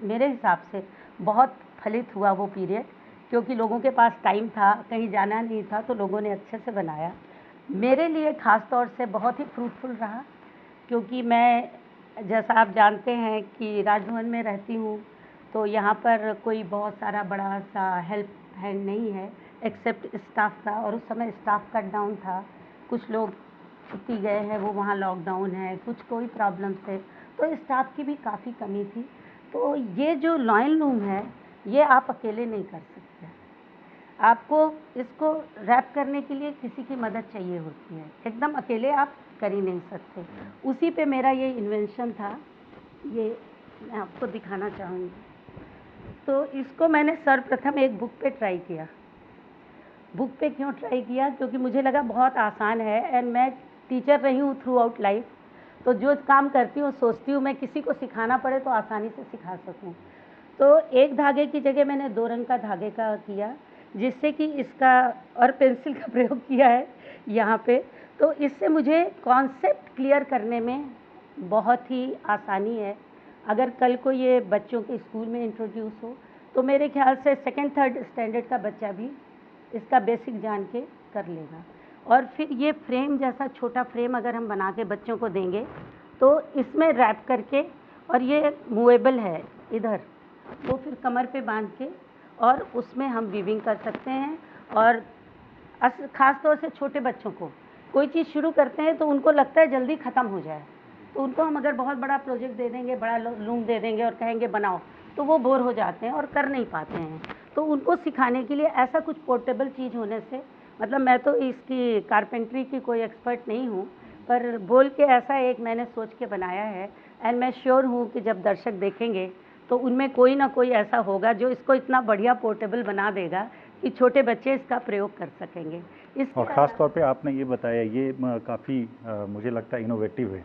मेरे हिसाब से बहुत फलित हुआ वो पीरियड, क्योंकि लोगों के पास टाइम था, कहीं जाना नहीं था, तो लोगों ने अच्छे से बनाया। मेरे लिए ख़ास तौर से बहुत ही फ्रूटफुल रहा, क्योंकि मैं, जैसा आप जानते हैं कि राजभवन में रहती हूँ, तो यहाँ पर कोई बहुत सारा बड़ा सा हेल्प हैंड नहीं है एक्सेप्ट स्टाफ का, और उस समय स्टाफ कट डाउन था, कुछ लोग छुट्टी गए हैं, वो वहाँ लॉकडाउन है, कुछ कोई प्रॉब्लम से, तो स्टाफ की भी काफ़ी कमी थी। तो ये जो लॉइन लूम है ये आप अकेले नहीं कर सकते, आपको इसको रैप करने के लिए किसी की मदद चाहिए होती है, एकदम अकेले आप कर ही नहीं सकते। उसी पे मेरा ये इन्वेंशन था, ये मैं आपको दिखाना चाहूँगी। तो इसको मैंने सर्वप्रथम एक बुक पे ट्राई किया। बुक पे क्यों ट्राई किया? क्योंकि मुझे लगा बहुत आसान है, एंड मैं टीचर रही हूँ थ्रू आउट लाइफ, तो जो काम करती हूँ सोचती हूँ मैं किसी को सिखाना पड़े तो आसानी से सिखा सकूँ। तो एक धागे की जगह मैंने 2 रंग का धागे का किया, जिससे कि इसका, और पेंसिल का प्रयोग किया है यहाँ पे, तो इससे मुझे कॉन्सेप्ट क्लियर करने में बहुत ही आसानी है। अगर कल को ये बच्चों के स्कूल में इंट्रोड्यूस हो तो मेरे ख्याल से सेकंड थर्ड स्टैंडर्ड का बच्चा भी इसका बेसिक जान के कर लेगा। और फिर ये फ्रेम जैसा छोटा फ्रेम अगर हम बना के बच्चों को देंगे तो इसमें रैप करके, और ये मूवेबल है इधर, वो फिर कमर पे बांध के और उसमें हम वीविंग कर सकते हैं। और ख़ास तौर से छोटे बच्चों को कोई चीज़ शुरू करते हैं तो उनको लगता है जल्दी ख़त्म हो जाए, तो उनको हम अगर बहुत बड़ा प्रोजेक्ट दे देंगे, बड़ा लूम दे देंगे और कहेंगे बनाओ, तो वो बोर हो जाते हैं और कर नहीं पाते हैं। तो उनको सिखाने के लिए ऐसा कुछ पोर्टेबल चीज़ होने से, मतलब मैं तो इसकी कारपेंट्री की कोई एक्सपर्ट नहीं हूँ, पर बोल के ऐसा एक मैंने सोच के बनाया है। एंड मैं श्योर हूँ कि जब दर्शक देखेंगे तो उनमें कोई ना कोई ऐसा होगा जो इसको इतना बढ़िया पोर्टेबल बना देगा कि छोटे बच्चे इसका प्रयोग कर सकेंगे। और ख़ास तौर पे आपने ये बताया, ये काफ़ी मुझे लगता है इनोवेटिव है।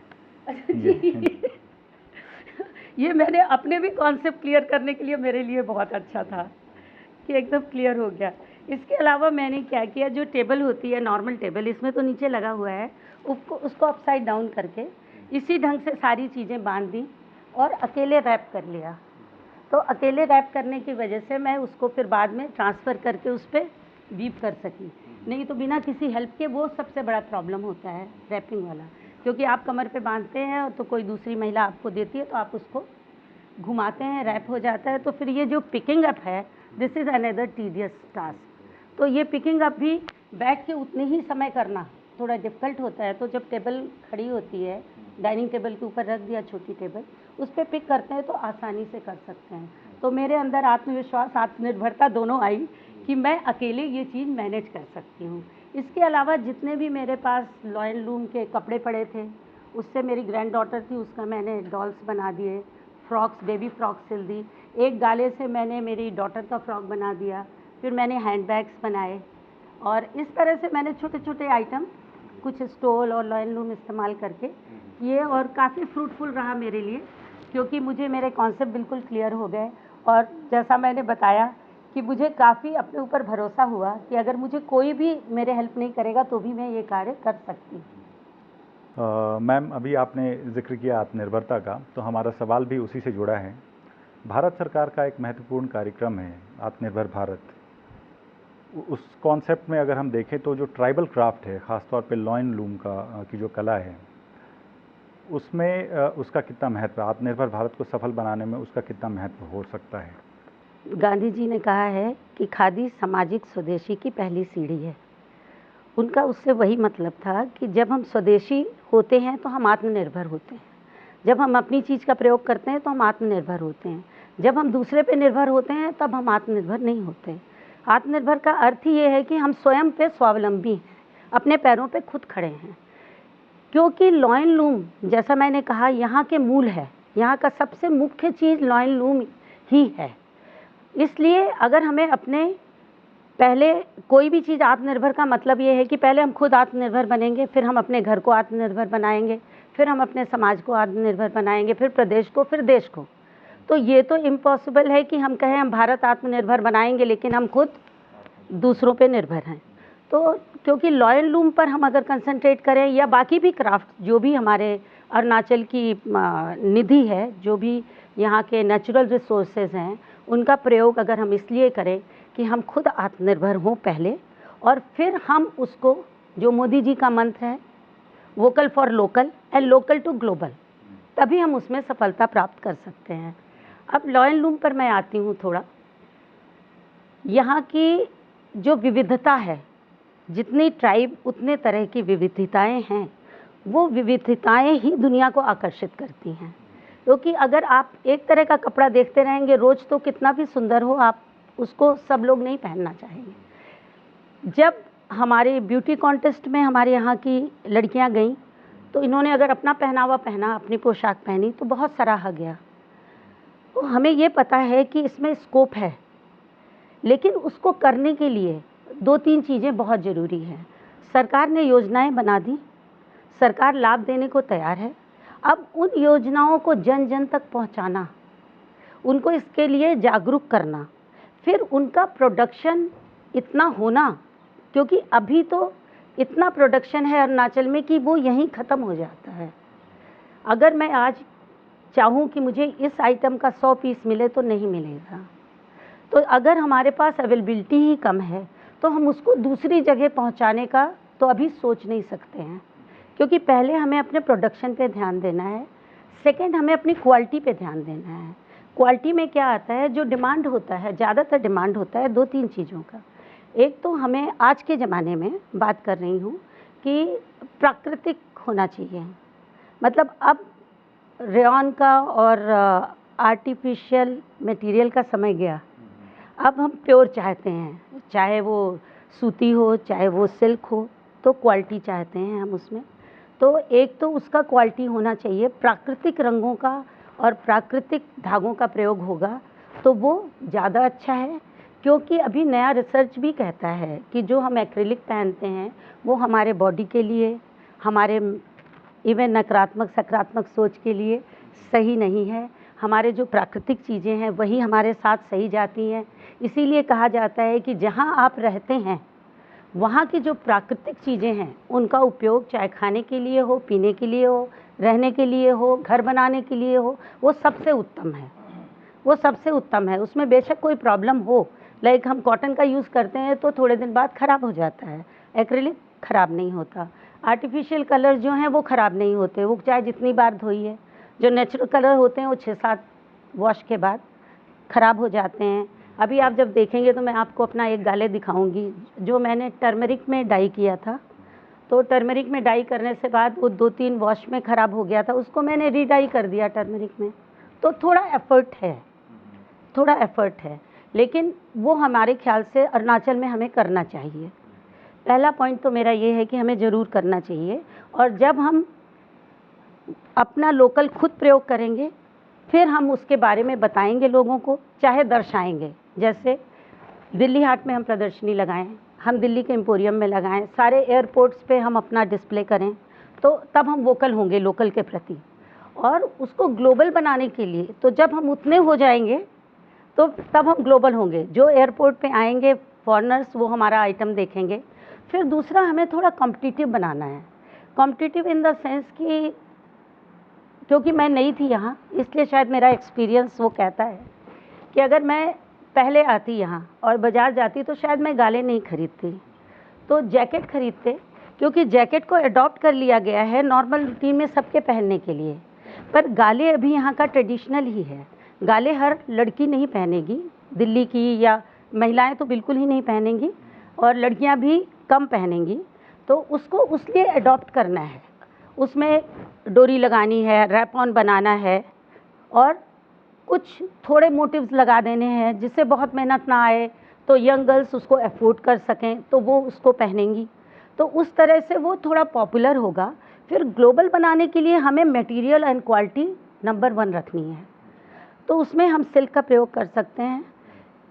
ये मैंने अपने भी कॉन्सेप्ट क्लियर करने के लिए मेरे लिए बहुत अच्छा था कि एकदम क्लियर हो गया। इसके अलावा मैंने क्या किया, जो टेबल होती है नॉर्मल टेबल, इसमें तो नीचे लगा हुआ है, उसको अपसाइड डाउन करके इसी ढंग से सारी चीज़ें बांध दी और अकेले रैप कर लिया। तो अकेले रैप करने की वजह से मैं उसको फिर बाद में ट्रांसफ़र करके उस पर वीव कर सकी। नहीं तो बिना किसी हेल्प के वो सबसे बड़ा प्रॉब्लम होता है रैपिंग वाला, क्योंकि आप कमर पे बांधते हैं तो कोई दूसरी महिला आपको देती है तो आप उसको घुमाते हैं, रैप हो जाता है। तो फिर ये जो पिकिंग अप है, this is another tedious task. तो ये पिकिंग अप भी बैठ के उतने ही समय करना थोड़ा डिफ़िकल्ट होता है। तो जब टेबल खड़ी होती है, डाइनिंग टेबल के ऊपर रख दिया छोटी टेबल, उस पर पिक करते हैं तो आसानी से कर सकते हैं। तो मेरे अंदर आत्मविश्वास, आत्मनिर्भरता दोनों आई कि मैं अकेले ये चीज़ मैनेज कर सकती हूँ। इसके अलावा जितने भी मेरे पास लॉयन लूम के कपड़े पड़े थे, उससे मेरी ग्रैंड डॉटर थी, उसका मैंने डॉल्स बना दिए, फ्रॉक्स, बेबी फ्रॉक सिल दी। एक गाले से मैंने मेरी डॉटर का फ्रॉक बना दिया, फिर मैंने हैंड बैग्स बनाए। और इस तरह से मैंने छोटे छोटे आइटम कुछ स्टोल और लॉयन लूम इस्तेमाल करके किए, और काफ़ी फ्रूटफुल रहा मेरे लिए, क्योंकि मुझे मेरे कॉन्सेप्ट बिल्कुल क्लियर हो गए। और जैसा मैंने बताया कि मुझे काफ़ी अपने ऊपर भरोसा हुआ कि अगर मुझे कोई भी मेरे हेल्प नहीं करेगा तो भी मैं ये कार्य कर सकती हूँ। मैम, अभी आपने जिक्र किया आत्मनिर्भरता का, तो हमारा सवाल भी उसी से जुड़ा है। भारत सरकार का एक महत्वपूर्ण कार्यक्रम है आत्मनिर्भर भारत। उस कॉन्सेप्ट में अगर हम देखें तो जो ट्राइबल क्राफ्ट है, ख़ासतौर पे लॉयन लूम की जो कला है, उसमें उसका कितना महत्व है, आत्मनिर्भर भारत को सफल बनाने में उसका कितना महत्व हो सकता है? गांधी जी ने कहा है कि खादी सामाजिक स्वदेशी की पहली सीढ़ी है। उनका उससे वही मतलब था कि जब हम स्वदेशी होते हैं तो हम आत्मनिर्भर होते हैं, जब हम अपनी चीज़ का प्रयोग करते हैं तो हम आत्मनिर्भर होते हैं, जब हम दूसरे पे निर्भर होते हैं तब हम आत्मनिर्भर नहीं होते। आत्मनिर्भर का अर्थ ही ये है कि हम स्वयं पे स्वावलंबी हैं, अपने पैरों पे खुद खड़े हैं। क्योंकि लॉयन लूम, जैसा मैंने कहा, यहाँ के मूल है, यहाँ का सबसे मुख्य चीज़ लॉयन लूम ही है। इसलिए अगर हमें अपने पहले कोई भी चीज़, आत्मनिर्भर का मतलब ये है कि पहले हम खुद आत्मनिर्भर बनेंगे, फिर हम अपने घर को आत्मनिर्भर बनाएंगे, फिर हम अपने समाज को आत्मनिर्भर बनाएंगे, फिर प्रदेश को, फिर देश को। तो ये तो इम्पॉसिबल है कि हम कहें हम भारत आत्मनिर्भर बनाएंगे लेकिन हम खुद दूसरों पे निर्भर हैं। तो क्योंकि लॉयन लूम पर हम अगर कंसंट्रेट करें, या बाकी भी क्राफ्ट जो भी हमारे अरुणाचल की निधि है, जो भी यहाँ के नेचुरल रिसोर्सेज हैं, उनका प्रयोग अगर हम इसलिए करें कि हम खुद आत्मनिर्भर हों पहले, और फिर हम उसको, जो मोदी जी का मंत्र है, vocal for local and local to global, तभी हम उसमें सफलता प्राप्त कर सकते हैं। अब लॉयन लूम पर मैं आती हूँ थोड़ा। यहाँ की जो विविधता है, जितनी ट्राइब उतने तरह की विविधताएं हैं, वो विविधताएं ही दुनिया को आकर्षित करती हैं। क्योंकि अगर आप एक तरह का कपड़ा देखते रहेंगे रोज़, तो कितना भी सुंदर हो, आप उसको सब लोग नहीं पहनना चाहेंगे। जब हमारे ब्यूटी कॉन्टेस्ट में हमारे यहाँ की लड़कियाँ गईं, तो इन्होंने अगर अपना पहनावा पहना, अपनी पोशाक पहनी, तो बहुत सराहा गया। तो हमें ये पता है कि इसमें स्कोप है, लेकिन उसको करने के लिए 2-3 चीज़ें बहुत ज़रूरी हैं। सरकार ने योजनाएं बना दी, सरकार लाभ देने को तैयार है। अब उन योजनाओं को जन जन तक पहुंचाना, उनको इसके लिए जागरूक करना, फिर उनका प्रोडक्शन इतना होना, क्योंकि अभी तो इतना प्रोडक्शन है अरुणाचल में कि वो यहीं ख़त्म हो जाता है। अगर मैं आज चाहूँ कि मुझे इस आइटम का 100 पीस मिले तो नहीं मिलेगा। तो अगर हमारे पास अवेलेबिलिटी ही कम है तो हम उसको दूसरी जगह पहुंचाने का तो अभी सोच नहीं सकते हैं, क्योंकि पहले हमें अपने प्रोडक्शन पे ध्यान देना है, सेकंड हमें अपनी क्वालिटी पे ध्यान देना है। क्वालिटी में क्या आता है, जो डिमांड होता है, ज़्यादातर डिमांड होता है 2-3 चीज़ों का। एक तो हमें आज के ज़माने में बात कर रही हूँ कि प्राकृतिक होना चाहिए, मतलब अब रेयॉन का और आर्टिफिशियल मटेरियल का समय गया। अब हम प्योर चाहते हैं, चाहे वो सूती हो चाहे वो सिल्क हो, तो क्वालिटी चाहते हैं हम उसमें। तो एक तो उसका क्वालिटी होना चाहिए, प्राकृतिक रंगों का और प्राकृतिक धागों का प्रयोग होगा तो वो ज़्यादा अच्छा है, क्योंकि अभी नया रिसर्च भी कहता है कि जो हम एक्रिलिक पहनते हैं वो हमारे बॉडी के लिए, हमारे इवन नकारात्मक सकारात्मक सोच के लिए सही नहीं है। हमारे जो प्राकृतिक चीज़ें हैं वही हमारे साथ सही जाती हैं। इसीलिए कहा जाता है कि जहाँ आप रहते हैं वहाँ की जो प्राकृतिक चीज़ें हैं उनका उपयोग चाहे खाने के लिए हो, पीने के लिए हो, रहने के लिए हो, घर बनाने के लिए हो, वो सबसे उत्तम है, वो सबसे उत्तम है। उसमें बेशक कोई प्रॉब्लम हो, लाइक हम कॉटन का यूज़ करते हैं तो थोड़े दिन बाद ख़राब हो जाता है, एक्रिलिक ख़राब नहीं होता। आर्टिफिशियल कलर जो हैं वो ख़राब नहीं होते, वो चाहे जितनी बार धोइए। जो नेचुरल कलर होते हैं वो 6-7 वॉश के बाद ख़राब हो जाते हैं। अभी आप जब देखेंगे तो मैं आपको अपना एक गाले दिखाऊंगी जो मैंने टर्मरिक में डाई किया था। तो टर्मरिक में डाई करने से बाद वो 2-3 वॉश में ख़राब हो गया था, उसको मैंने रीडाई कर दिया टर्मरिक में। तो थोड़ा एफ़र्ट है, थोड़ा एफ़र्ट है, लेकिन वो हमारे ख्याल से अरुणाचल में हमें करना चाहिए। पहला पॉइंट तो मेरा ये है कि हमें ज़रूर करना चाहिए, और जब हम अपना लोकल खुद प्रयोग करेंगे फिर हम उसके बारे में बताएंगे लोगों को, चाहे दर्शाएंगे। जैसे दिल्ली हाट में हम प्रदर्शनी लगाएं, हम दिल्ली के एम्पोरियम में लगाएं, सारे एयरपोर्ट्स पे हम अपना डिस्प्ले करें, तो तब हम वोकल होंगे लोकल के प्रति। और उसको ग्लोबल बनाने के लिए तो जब हम उतने हो जाएंगे तो तब हम ग्लोबल होंगे। जो एयरपोर्ट पे आएंगे फॉरेनर्स वो हमारा आइटम देखेंगे। फिर दूसरा हमें थोड़ा कॉम्पिटिटिव बनाना है, कॉम्पिटिटिव इन द सेंस कि क्योंकि मैं नई थी यहाँ, इसलिए शायद मेरा एक्सपीरियंस वो कहता है कि अगर मैं पहले आती यहाँ और बाज़ार जाती तो शायद मैं गाले नहीं खरीदती, तो जैकेट खरीदते, क्योंकि जैकेट को अडॉप्ट कर लिया गया है नॉर्मल रूटीन में सबके पहनने के लिए। पर गाले अभी यहाँ का ट्रेडिशनल ही है, गाले हर लड़की नहीं पहनेगी, दिल्ली की या महिलाएं तो बिल्कुल ही नहीं पहनेंगी और लड़कियाँ भी कम पहनेंगी। तो उसको उसलिए अडॉप्ट करना है, उसमें डोरी लगानी है, रैप ऑन बनाना है और कुछ थोड़े मोटिव्स लगा देने हैं जिससे बहुत मेहनत ना आए, तो यंग गर्ल्स उसको अफोर्ड कर सकें तो वो उसको पहनेंगी। तो उस तरह से वो थोड़ा पॉपुलर होगा। फिर ग्लोबल बनाने के लिए हमें मटेरियल एंड क्वालिटी नंबर 1 रखनी है, तो उसमें हम सिल्क का प्रयोग कर सकते हैं।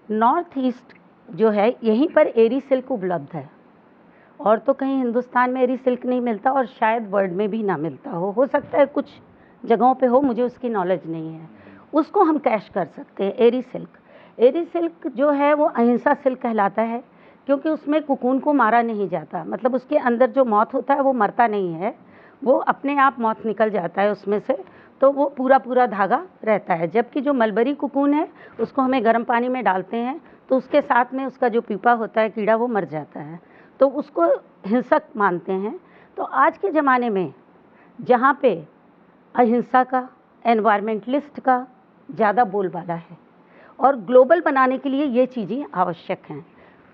नॉर्थ ईस्ट जो है यहीं पर एरी सिल्क उपलब्ध है, और तो कहीं हिंदुस्तान में एरी सिल्क नहीं मिलता और शायद वर्ल्ड में भी ना मिलता हो सकता है कुछ जगहों पे हो, मुझे उसकी नॉलेज नहीं है। उसको हम कैश कर सकते हैं। एरी सिल्क जो है वो अहिंसा सिल्क कहलाता है, क्योंकि उसमें कुकून को मारा नहीं जाता, मतलब उसके अंदर जो मौत होता है वो मरता नहीं है, वो अपने आप मौत निकल जाता है उसमें से, तो वो पूरा धागा रहता है। जबकि जो मलबरी कुकून है उसको हमें गर्म पानी में डालते हैं तो उसके साथ में उसका जो पीपा होता है कीड़ा वो मर जाता है, तो उसको हिंसक मानते हैं। तो आज के ज़माने में जहाँ पे अहिंसा का, एनवायरमेंटलिस्ट का ज़्यादा बोलबाला है और ग्लोबल बनाने के लिए ये चीज़ें आवश्यक हैं।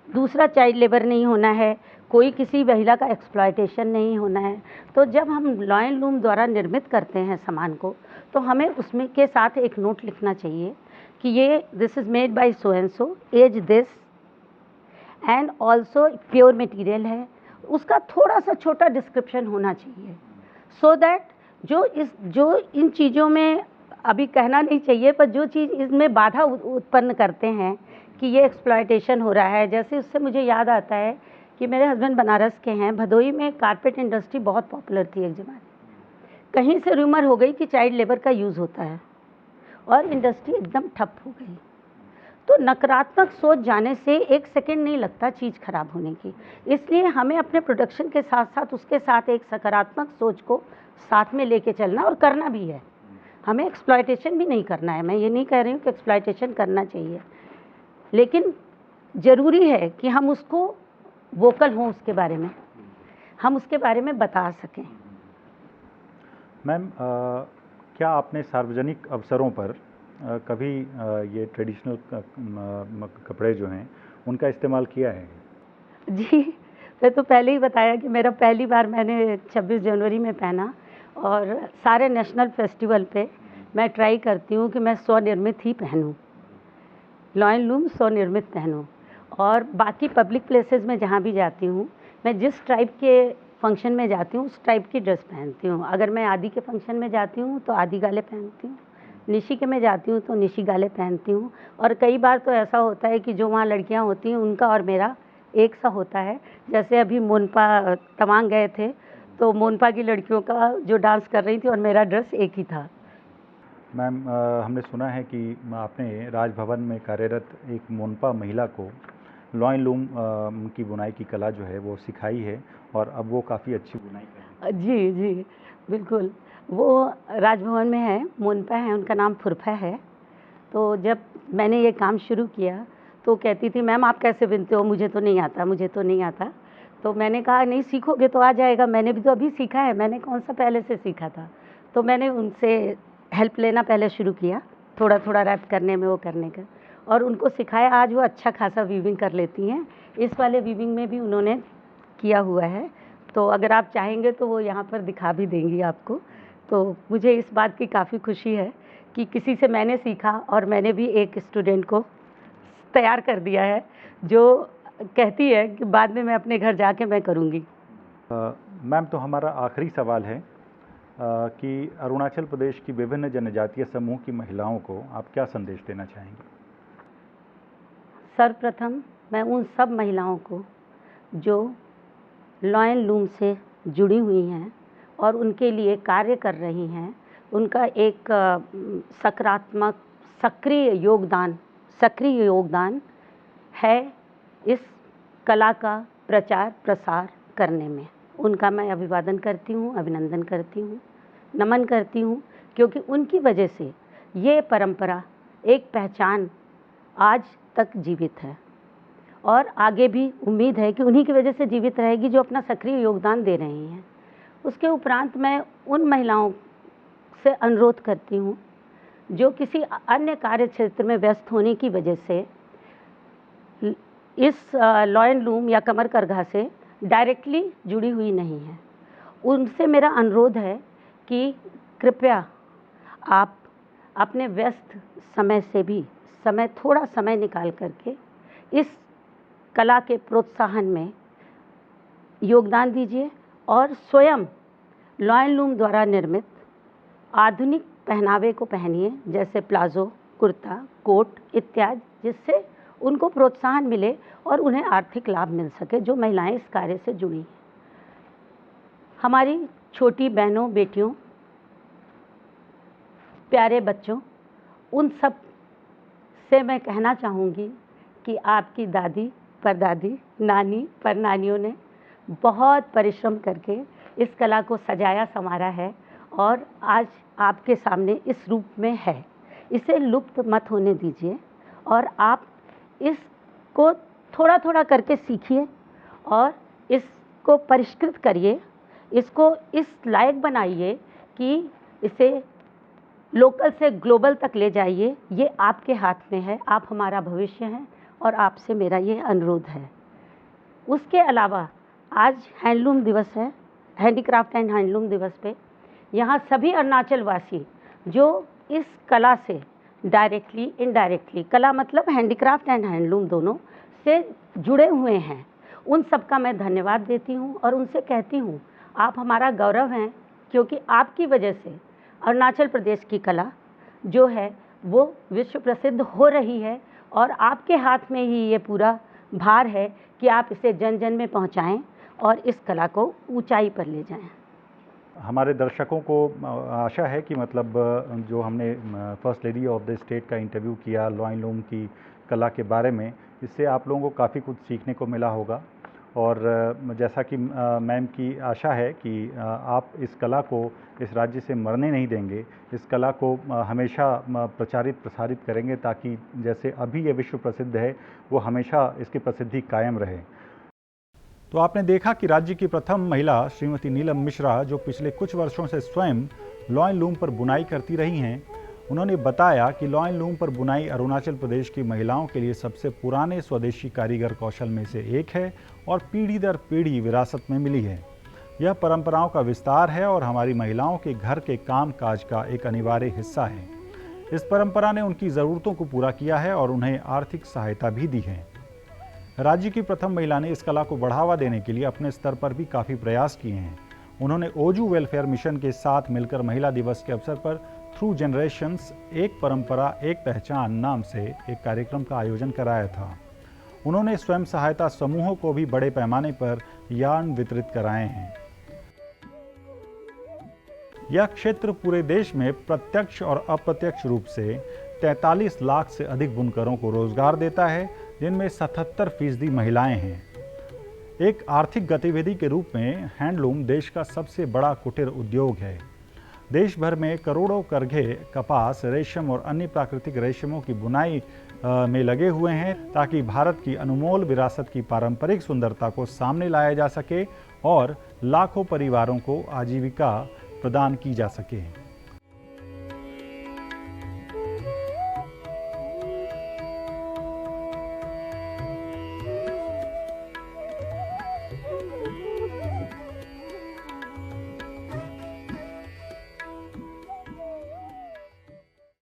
दूसरा, चाइल्ड लेबर नहीं होना है, कोई किसी महिला का एक्सप्लॉयटेशन नहीं होना है। तो जब हम लॉयन लूम द्वारा निर्मित करते हैं सामान को, तो हमें उसमें के साथ एक नोट लिखना चाहिए कि ये this is made by so and so, as this and also pure material है। उसका थोड़ा सा छोटा डिस्क्रिप्शन होना चाहिए, सो दैट जो इन चीज़ों में अभी कहना नहीं चाहिए, पर जो चीज़ इसमें बाधा उत्पन्न करते हैं कि ये एक्सप्लॉयटेशन हो रहा है। जैसे उससे मुझे याद आता है कि मेरे हस्बैंड बनारस के हैं, भदोई में कारपेट इंडस्ट्री बहुत पॉपुलर थी एक ज़माने, कहीं से रूमर हो गई कि चाइल्ड लेबर का यूज़ होता है और इंडस्ट्री एकदम ठप हो गई। तो नकारात्मक सोच जाने से 1 सेकंड नहीं लगता चीज़ खराब होने की। इसलिए हमें अपने प्रोडक्शन के साथ साथ उसके साथ एक सकारात्मक सोच को साथ में लेके चलना और करना भी है। हमें एक्सप्लॉयटेशन भी नहीं करना है, मैं ये नहीं कह रही हूँ कि एक्सप्लॉयटेशन करना चाहिए। लेकिन ज़रूरी है कि हम उसको वोकल हों, उसके बारे में हम उसके बारे में बता सकें। मैम, क्या आपने सार्वजनिक अवसरों पर कभी ये ट्रेडिशनल कपड़े जो हैं उनका इस्तेमाल किया है? जी, मैं तो पहले ही बताया कि मेरा पहली बार मैंने 26 जनवरी में पहना, और सारे नेशनल फेस्टिवल पे मैं ट्राई करती हूँ कि मैं स्वनिर्मित ही पहनूँ, लॉयन लूम स्वनिर्मित पहनूँ। और बाकी पब्लिक प्लेसेस में जहाँ भी जाती हूँ, मैं जिस टाइप के फंक्शन में जाती हूँ उस टाइप की ड्रेस पहनती हूँ। अगर मैं आदि के फंक्शन में जाती हूँ तो आदि गाले पहनती हूँ, निशी के में जाती हूँ तो निशी गाले पहनती हूँ। और कई बार तो ऐसा होता है कि जो वहाँ लड़कियाँ होती हैं उनका और मेरा एक सा होता है। जैसे अभी मोनपा तवांग गए थे तो मोनपा की लड़कियों का जो डांस कर रही थी और मेरा ड्रेस एक ही था। मैम, हमने सुना है कि आपने राजभवन में कार्यरत एक मोनपा महिला को लॉयन लूम की बुनाई की कला जो है वो सिखाई है, और अब वो काफ़ी अच्छी बुनाई कर रही जी, जी, बिल्कुल। वो राजभवन में है, मोनपा है, उनका नाम फुरफा है। तो जब मैंने ये काम शुरू किया तो कहती थी, मैम आप कैसे बुनते हो? मुझे तो नहीं आता, मुझे तो नहीं आता। तो मैंने कहा नहीं, सीखोगे तो आ जाएगा, मैंने भी तो अभी सीखा है, मैंने कौन सा पहले से सीखा था। तो मैंने उनसे हेल्प लेना पहले शुरू किया, थोड़ा थोड़ा रैप करने में, वो करने का, और उनको सिखाया। आज वो अच्छा खासा वीविंग कर लेती हैं। इस वाले वीविंग में भी उन्होंने किया हुआ है, तो अगर आप चाहेंगे तो वो यहाँ पर दिखा भी देंगी आपको। तो मुझे इस बात की काफ़ी खुशी है कि किसी से मैंने सीखा और मैंने भी एक स्टूडेंट को तैयार कर दिया है, जो कहती है कि बाद में मैं अपने घर जाके मैं करूँगी। मैम, तो हमारा आखिरी सवाल है कि अरुणाचल प्रदेश की विभिन्न जनजातीय समूह की महिलाओं को आप क्या संदेश देना चाहेंगे? सर्वप्रथम मैं उन सब महिलाओं को जो लॉयन लूम से जुड़ी हुई हैं और उनके लिए कार्य कर रही हैं, उनका एक सकारात्मक सक्रिय योगदान है इस कला का प्रचार प्रसार करने में। उनका मैं अभिवादन करती हूँ, अभिनंदन करती हूँ, नमन करती हूँ, क्योंकि उनकी वजह से ये परंपरा, एक पहचान आज तक जीवित है और आगे भी उम्मीद है कि उन्हीं की वजह से जीवित रहेगी जो अपना सक्रिय योगदान दे रही हैं। उसके उपरांत मैं उन महिलाओं से अनुरोध करती हूँ जो किसी अन्य कार्य क्षेत्र में व्यस्त होने की वजह से इस लॉयन लूम या कमर करघा से डायरेक्टली जुड़ी हुई नहीं है। उनसे मेरा अनुरोध है कि कृपया आप अपने व्यस्त समय से भी थोड़ा समय निकाल करके इस कला के प्रोत्साहन में योगदान दीजिए और स्वयं लॉयन लूम द्वारा निर्मित आधुनिक पहनावे को पहनिए, जैसे प्लाजो, कुर्ता, कोट इत्यादि, जिससे उनको प्रोत्साहन मिले और उन्हें आर्थिक लाभ मिल सके, जो महिलाएं इस कार्य से जुड़ी हैं। हमारी छोटी बहनों, बेटियों, प्यारे बच्चों, उन सब से मैं कहना चाहूँगी कि आपकी दादी, परदादी, नानी, परनानियों ने बहुत परिश्रम करके इस कला को सजाया संवारा है और आज आपके सामने इस रूप में है। इसे लुप्त मत होने दीजिए और आप इसको थोड़ा थोड़ा करके सीखिए और इसको परिष्कृत करिए, इसको इस लायक बनाइए कि इसे लोकल से ग्लोबल तक ले जाइए। ये आपके हाथ में है, आप हमारा भविष्य हैं और आपसे मेरा ये अनुरोध है। उसके अलावा आज हैंडलूम दिवस है, हैंडीक्राफ्ट एंड हैंडलूम दिवस पे यहाँ सभी अरुणाचल वासी जो इस कला से डायरेक्टली इनडायरेक्टली, कला मतलब हैंडीक्राफ्ट एंड हैंडलूम दोनों से जुड़े हुए हैं, उन सब का मैं धन्यवाद देती हूँ और उनसे कहती हूँ आप हमारा गौरव हैं, क्योंकि आपकी वजह से अरुणाचल प्रदेश की कला जो है वो विश्व प्रसिद्ध हो रही है और आपके हाथ में ही ये पूरा भार है कि आप इसे जन जन में पहुंचाएं और इस कला को ऊंचाई पर ले जाएं। हमारे दर्शकों को आशा है कि मतलब जो हमने first lady of the state का इंटरव्यू किया लॉयन लूम की कला के बारे में, इससे आप लोगों को काफ़ी कुछ सीखने को मिला होगा और जैसा कि मैम की आशा है कि आप इस कला को इस राज्य से मरने नहीं देंगे, इस कला को हमेशा प्रचारित प्रसारित करेंगे ताकि जैसे अभी ये विश्व प्रसिद्ध है वो हमेशा इसकी प्रसिद्धि कायम रहे। तो आपने देखा कि राज्य की प्रथम महिला श्रीमती नीलम मिश्रा, जो पिछले कुछ वर्षों से स्वयं लॉइन लूम पर बुनाई करती रही हैं, उन्होंने बताया कि लॉइन लूम पर बुनाई अरुणाचल प्रदेश की महिलाओं के लिए सबसे पुराने स्वदेशी कारीगर कौशल में से एक है और पीढ़ी दर पीढ़ी विरासत में मिली है। यह परंपराओं का विस्तार है और हमारी महिलाओं के घर के काम काज का एक अनिवार्य हिस्सा है। इस परंपरा ने उनकी ज़रूरतों को पूरा किया है और उन्हें आर्थिक सहायता भी दी है। राज्य की प्रथम महिला ने इस कला को बढ़ावा देने के लिए अपने स्तर पर भी काफ़ी प्रयास किए हैं। उन्होंने ओजू वेलफेयर मिशन के साथ मिलकर महिला दिवस के अवसर पर थ्रू जनरेशंस एक परंपरा एक पहचान नाम से एक कार्यक्रम का आयोजन कराया था। उन्होंने स्वयं सहायता समूहों को भी बड़े पैमाने पर यार्न वितरित कराए हैं। यह क्षेत्र पूरे देश में प्रत्यक्ष और अप्रत्यक्ष रूप से 43 लाख से अधिक बुनकरों को रोजगार देता है, जिनमें 77% महिलाएं हैं। एक आर्थिक गतिविधि के रूप में हैंडलूम देश का सबसे बड़ा कुटीर उद्योग है। देश भर में करोड़ों करघे कपास, रेशम और अन्य प्राकृतिक रेशमों की बुनाई में लगे हुए हैं ताकि भारत की अनमोल विरासत की पारंपरिक सुंदरता को सामने लाया जा सके और लाखों परिवारों को आजीविका प्रदान की जा सके।